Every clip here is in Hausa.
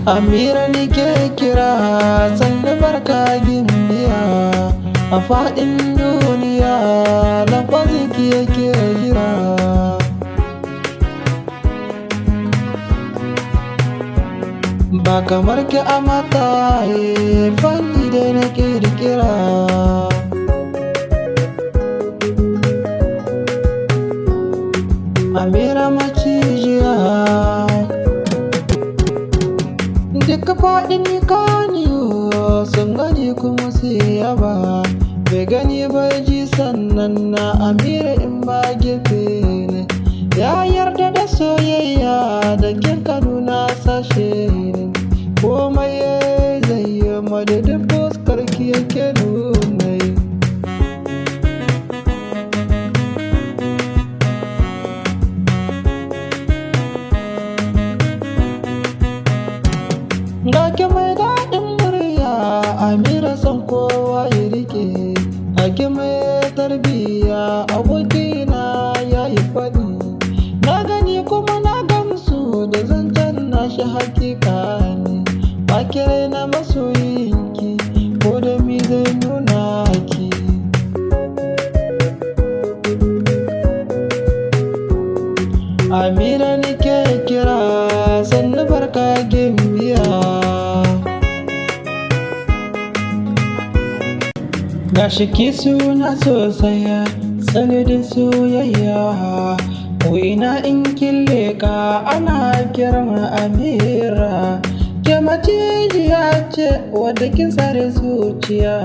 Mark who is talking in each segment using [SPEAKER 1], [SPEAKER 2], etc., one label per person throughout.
[SPEAKER 1] Amira ni ke kira, sannu barka gimbiya. A faɗin duniya lafazin ki yake jira. Ba kamar ki a mataye, fanni da na ƙirƙira. Amira macijiya, duka faɗin kaniyo sun gani kuma sai yaba. Bai gani bai ji sannan na Amira in ba gefe ne. Ya yarda da soyayya da kin Kaduna sashe ne. Komai zai yi madadin fuskar ki yake nuna yi. Ga ki mai daɗin murya, Amira son kowa ya rike. A ki mai tarbiyya, abokina ya yi faɗi. Na gani kuma na gamsu da zancen nashi hakika ne. Ba ki raina masoyinki, ko da mi zai nuna ki. Amira ni ke kira, sannu barka gimbiya. Gashi ki suna sosai, sanadin soyayya. Wina in kin leƙa ana kiran Amira. Ke macijiya ce wadda kin tsare zuciya.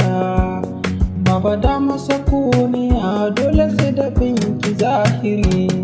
[SPEAKER 1] Ba faɗa masa kuniya, dole sai da binki zahiri.